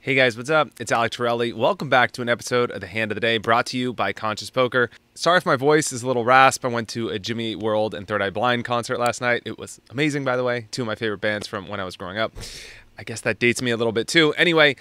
Hey guys, what's up? It's Alec Torelli. Welcome back to an episode of The Hand of the Day, brought to you by Conscious Poker. Sorry if my voice is a little rasp. I went to a Jimmy Eat World and Third Eye Blind concert last night. It was amazing, by the way. Two of my favorite bands from when I was growing up. I guess that dates me a little bit too. Anyway,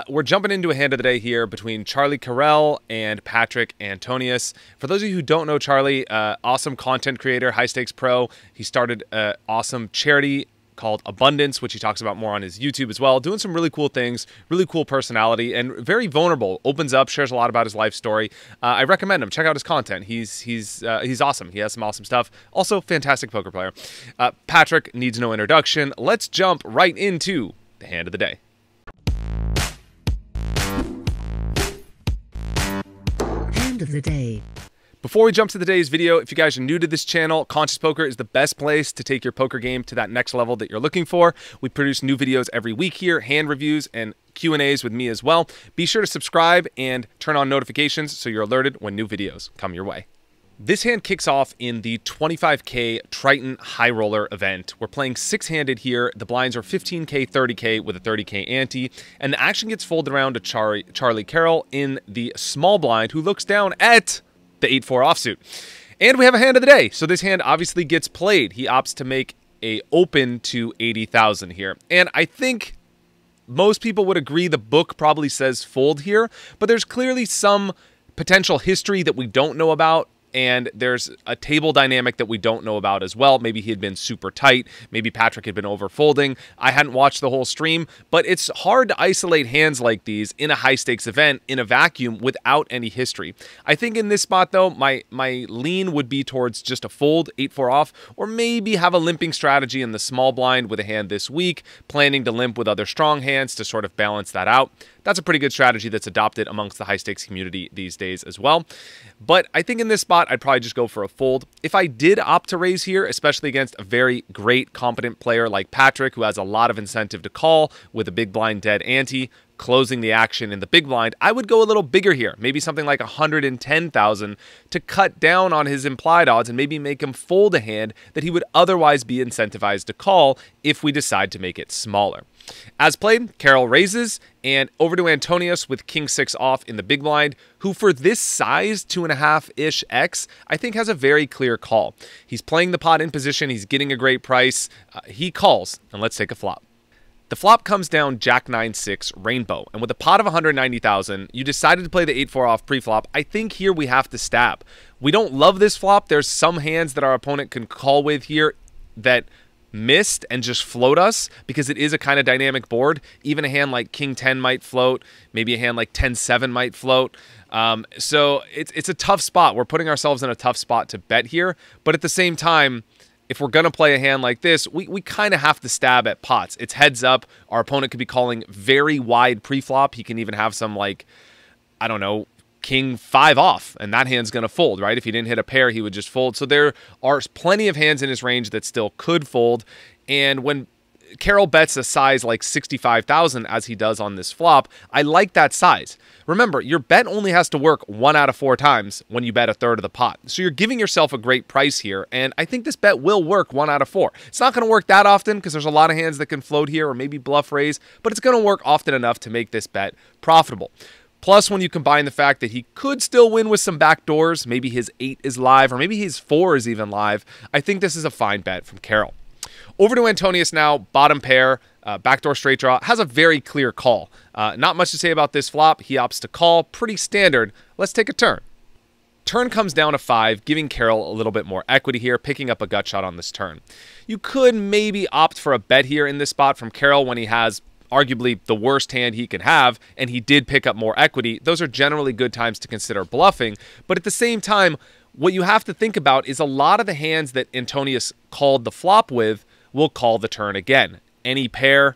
we're jumping into a Hand of the Day here between Charlie Carrel and Patrik Antonius. For those of you who don't know Charlie, awesome content creator, high stakes pro. He started an awesome charity called Abundance, which he talks about more on his YouTube as well. Doing some really cool things, really cool personality, and very vulnerable. Opens up, shares a lot about his life story. I recommend him. Check out his content. He's awesome. He has some awesome stuff. Also, fantastic poker player. Patrik needs no introduction. Let's jump right into the Hand of the Day. Hand of the Day. Before we jump to the day's video, if you guys are new to this channel, Conscious Poker is the best place to take your poker game to that next level that you're looking for. We produce new videos every week here, hand reviews and Q&As with me as well. Be sure to subscribe and turn on notifications so you're alerted when new videos come your way. This hand kicks off in the 25K Triton High Roller event. We're playing six-handed here. The blinds are 15K, 30K with a 30K ante, and the action gets folded around to Charlie Carrel in the small blind, who looks down at the 8-4 offsuit. And we have a Hand of the Day, so this hand obviously gets played. He opts to make a open to 80,000 here. And I think most people would agree the book probably says fold here, but there's clearly some potential history that we don't know about, and there's a table dynamic that we don't know about as well. Maybe he had been super tight. Maybe Patrik had been over folding. I hadn't watched the whole stream, but it's hard to isolate hands like these in a high-stakes event in a vacuum without any history. I think in this spot, though, my lean would be towards just a fold, 8-4 off, or maybe have a limping strategy in the small blind with a hand this week, planning to limp with other strong hands to sort of balance that out. That's a pretty good strategy that's adopted amongst the high-stakes community these days as well. But I think in this spot, I'd probably just go for a fold. If I did opt to raise here, especially against a very great, competent player like Patrik, who has a lot of incentive to call with a big blind dead ante, closing the action in the big blind, I would go a little bigger here, maybe something like 110,000 to cut down on his implied odds and maybe make him fold a hand that he would otherwise be incentivized to call if we decide to make it smaller. As played, Carrel raises, and over to Antonius with King 6 off in the big blind, who for this size, 2.5-ish X, I think has a very clear call. He's playing the pot in position, he's getting a great price, he calls, and let's take a flop. The flop comes down Jack 9-6 Rainbow, and with a pot of 190,000, you decided to play the 8-4 off pre-flop. I think here we have to stab. We don't love this flop. There's some hands that our opponent can call with here that missed and just float us because it is a kind of dynamic board. Even a hand like King 10 might float. Maybe a hand like 10-7 might float. So it's a tough spot. We're putting ourselves in a tough spot to bet here, but at the same time, if we're going to play a hand like this, we kind of have to stab at pots. It's heads up. Our opponent could be calling very wide pre-flop. He can even have some, like, I don't know, King 5 off, and that hand's going to fold, right? If he didn't hit a pair, he would just fold. So there are plenty of hands in his range that still could fold. And when Carrel bets a size like 65,000 as he does on this flop, I like that size. Remember, your bet only has to work 1 out of 4 times when you bet a third of the pot. So you're giving yourself a great price here, and I think this bet will work 1 out of 4. It's not going to work that often because there's a lot of hands that can float here or maybe bluff raise, but it's going to work often enough to make this bet profitable. Plus, when you combine the fact that he could still win with some backdoors, maybe his 8 is live, or maybe his 4 is even live, I think this is a fine bet from Carrel. Over to Antonius now, bottom pair, backdoor straight draw, has a very clear call. Not much to say about this flop. He opts to call, pretty standard. Let's take a turn. Turn comes down to 5, giving Carrel a little bit more equity here, picking up a gut shot on this turn. You could maybe opt for a bet here in this spot from Carrel when he has arguably the worst hand he can have, and he did pick up more equity. Those are generally good times to consider bluffing, but at the same time, what you have to think about is a lot of the hands that Antonius called the flop with will call the turn again. Any pair,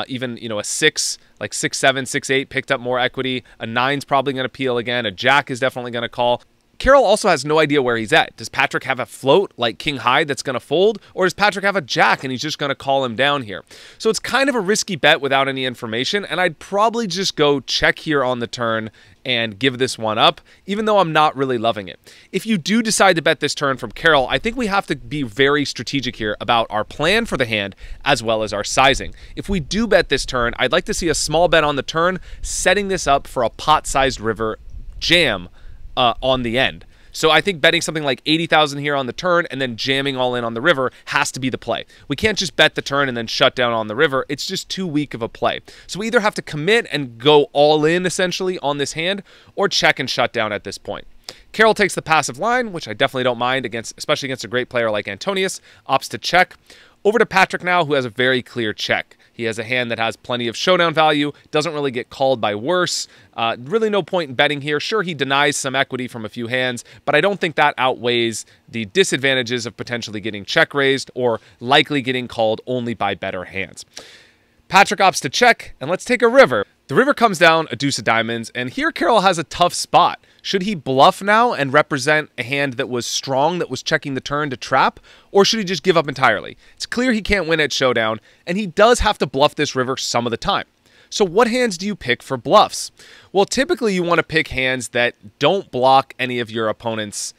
even, you know, a 6, like 6-7, 6-8 picked up more equity. A 9's probably going to peel again. A jack is definitely going to call. Carrel also has no idea where he's at. Does Patrik have a float like king high that's going to fold? Or does Patrik have a jack and he's just going to call him down here? So it's kind of a risky bet without any information, and I'd probably just go check here on the turn and give this one up, even though I'm not really loving it. If you do decide to bet this turn from Carrel, I think we have to be very strategic here about our plan for the hand as well as our sizing. If we do bet this turn, I'd like to see a small bet on the turn, setting this up for a pot-sized river jam on the end. So I think betting something like 80,000 here on the turn and then jamming all in on the river has to be the play. We can't just bet the turn and then shut down on the river. It's just too weak of a play. So we either have to commit and go all in essentially on this hand, or check and shut down at this point. Carrel takes the passive line, which I definitely don't mind, especially against a great player like Antonius. Opts to check. Over to Patrik now, who has a very clear check. He has a hand that has plenty of showdown value, doesn't really get called by worse. Really no point in betting here. Sure, he denies some equity from a few hands, but I don't think that outweighs the disadvantages of potentially getting check raised or likely getting called only by better hands. Patrik opts to check, and let's take a river. The river comes down a deuce of diamonds, and here Carrel has a tough spot. Should he bluff now and represent a hand that was strong, that was checking the turn to trap, or should he just give up entirely? It's clear he can't win at showdown, and he does have to bluff this river some of the time. So what hands do you pick for bluffs? Well, typically you want to pick hands that don't block any of your opponent's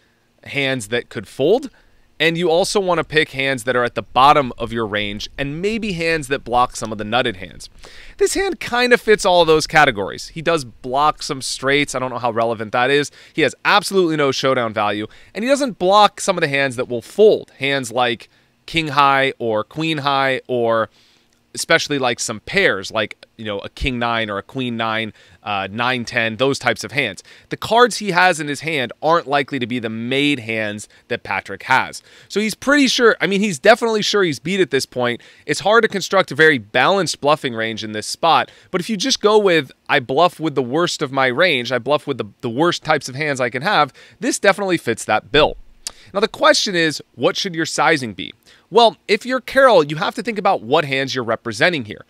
hands that could fold, and you also want to pick hands that are at the bottom of your range and maybe hands that block some of the nutted hands. This hand kind of fits all of those categories. He does block some straights. I don't know how relevant that is. He has absolutely no showdown value, and he doesn't block some of the hands that will fold. Hands like king high or queen high, or especially like some pairs like, you know, a king 9 or a queen 9, 9-10, those types of hands. The cards he has in his hand aren't likely to be the made hands that Patrik has. So he's pretty sure, I mean, he's definitely sure he's beat at this point. It's hard to construct a very balanced bluffing range in this spot, but if you just go with, I bluff with the worst of my range, I bluff with the worst types of hands I can have, this definitely fits that bill. Now the question is, what should your sizing be? Well, if you're Carrel, you have to think about what hands you're representing here.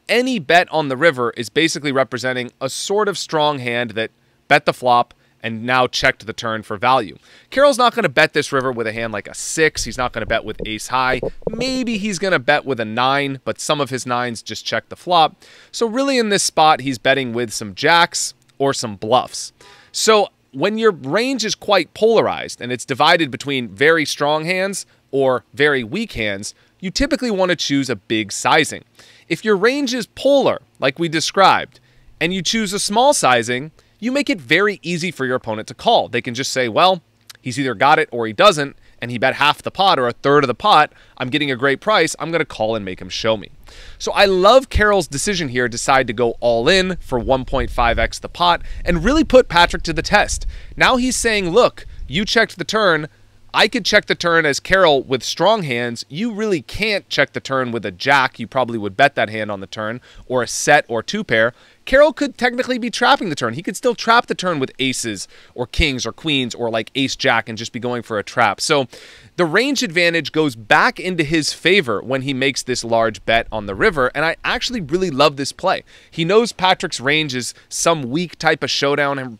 Any bet on the river is basically representing a sort of strong hand that bet the flop and now checked the turn for value. Carrel's not going to bet this river with a hand like a 6. He's not going to bet with ace high. Maybe he's going to bet with a 9, but some of his 9s just check the flop. So really in this spot, he's betting with some jacks or some bluffs. So when your range is quite polarized and it's divided between very strong hands or very weak hands, you typically want to choose a big sizing. If your range is polar, like we described, and you choose a small sizing, you make it very easy for your opponent to call. They can just say, well, he's either got it or he doesn't, and he bet half the pot or a third of the pot. I'm getting a great price. I'm going to call and make him show me. So I love Carrel's decision here, decide to go all in for 1.5x the pot and really put Patrik to the test. Now he's saying, look, you checked the turn. I could check the turn as Carrel with strong hands. You really can't check the turn with a jack. You probably would bet that hand on the turn, or a set or 2 pair. Carrel could technically be trapping the turn. He could still trap the turn with aces or kings or queens or like ace jack and just be going for a trap. So the range advantage goes back into his favor when he makes this large bet on the river, and I actually really love this play. He knows Patrik's range is some weak type of showdown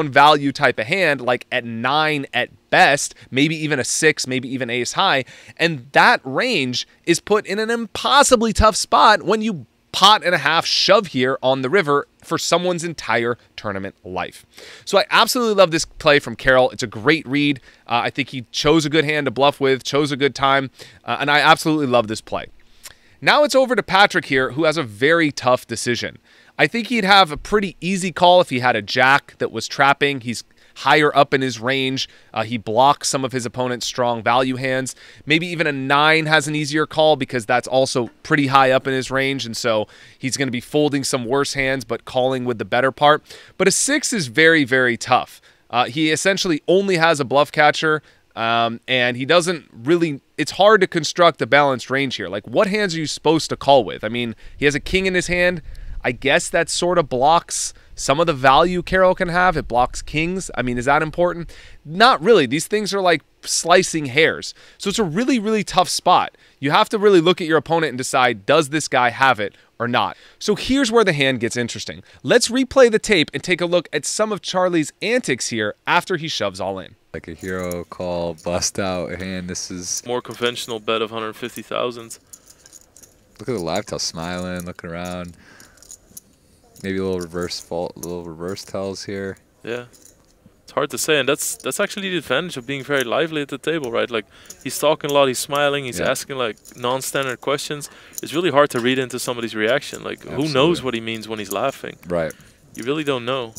value type of hand, like at 9 at best, maybe even a 6, maybe even ace high, and that range is put in an impossibly tough spot when you pot and a half shove here on the river for someone's entire tournament life. So I absolutely love this play from Carrel. It's a great read. I think he chose a good hand to bluff with, chose a good time, and I absolutely love this play. Now it's over to Patrik here, who has a very tough decision. I think he'd have a pretty easy call if he had a jack that was trapping. He's higher up in his range. He blocks some of his opponent's strong value hands. Maybe even a 9 has an easier call because that's also pretty high up in his range, and so he's going to be folding some worse hands but calling with the better part. But a 6 is very, very tough. He essentially only has a bluff catcher, and he doesn't really... It's hard to construct a balanced range here. Like, what hands are you supposed to call with? I mean, he has a king in his hand. I guess that sort of blocks some of the value Carrel can have. It blocks kings. I mean, is that important? Not really. These things are like slicing hairs. So it's a really, really tough spot. You have to really look at your opponent and decide, does this guy have it or not? So here's where the hand gets interesting. Let's replay the tape and take a look at some of Charlie's antics here after he shoves all in. Like a hero call, bust out hand. This is more conventional bet of 150,000. Look at the live tell smiling, looking around. Maybe a little reverse fault, a little reverse tells here. Yeah. It's hard to say, and that's actually the advantage of being very lively at the table, right? Like, he's talking a lot, he's smiling, he's asking like non-standard questions. It's really hard to read into somebody's reaction. Like, who knows what he means when he's laughing? Right. You really don't know.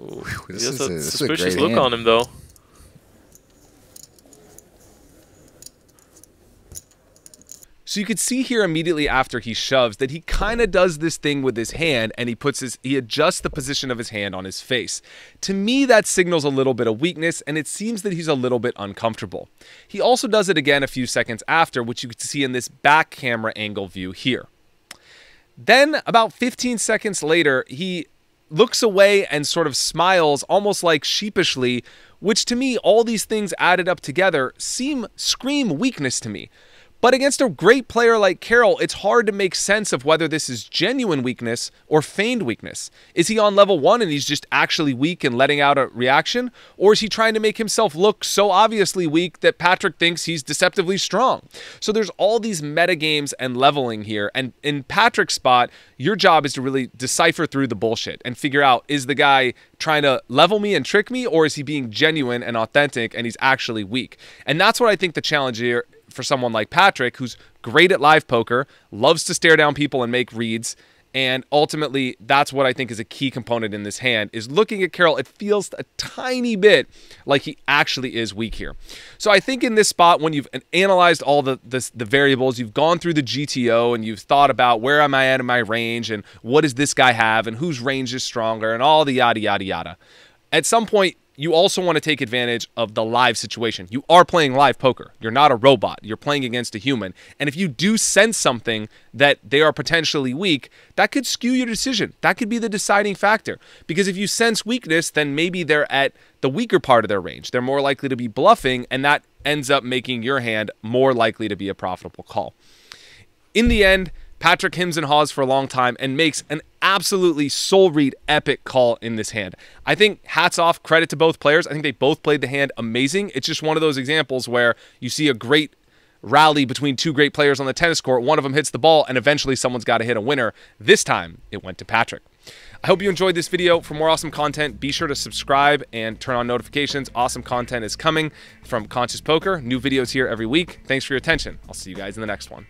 Ooh, he has a suspicious look on him, though. So you could see here immediately after he shoves that he kind of does this thing with his hand, and he adjusts the position of his hand on his face. To me, that signals a little bit of weakness, and it seems that he's a little bit uncomfortable. He also does it again a few seconds after, which you can see in this back camera angle view here. Then about 15 seconds later, he looks away and sort of smiles almost like sheepishly, which to me, all these things added up together scream weakness to me. But against a great player like Carrel, it's hard to make sense of whether this is genuine weakness or feigned weakness. Is he on level 1 and he's just actually weak and letting out a reaction? Or is he trying to make himself look so obviously weak that Patrik thinks he's deceptively strong? So there's all these meta games and leveling here. And in Patrik's spot, your job is to really decipher through the bullshit and figure out, is the guy trying to level me and trick me, or is he being genuine and authentic and he's actually weak? And that's what I think the challenge here for someone like Patrik, who's great at live poker, loves to stare down people and make reads, and ultimately that's what I think is a key component in this hand, is looking at Carrel, it feels a tiny bit like he actually is weak here. So I think in this spot, when you've analyzed all the variables, you've gone through the GTO and you've thought about where am I at in my range and what does this guy have and whose range is stronger and all the yada yada yada. At some point, you also want to take advantage of the live situation. You are playing live poker. You're not a robot. You're playing against a human. And if you do sense something that they are potentially weak, that could skew your decision. That could be the deciding factor. Because if you sense weakness, then maybe they're at the weaker part of their range. They're more likely to be bluffing, and that ends up making your hand more likely to be a profitable call. In the end, Patrik hems and haws for a long time and makes an absolutely soul-read epic call in this hand. I think hats off, credit to both players. I think they both played the hand amazing. It's just one of those examples where you see a great rally between two great players on the tennis court. One of them hits the ball and eventually someone's got to hit a winner. This time it went to Patrik. I hope you enjoyed this video. For more awesome content, be sure to subscribe and turn on notifications. Awesome content is coming from Conscious Poker. New videos here every week. Thanks for your attention. I'll see you guys in the next one.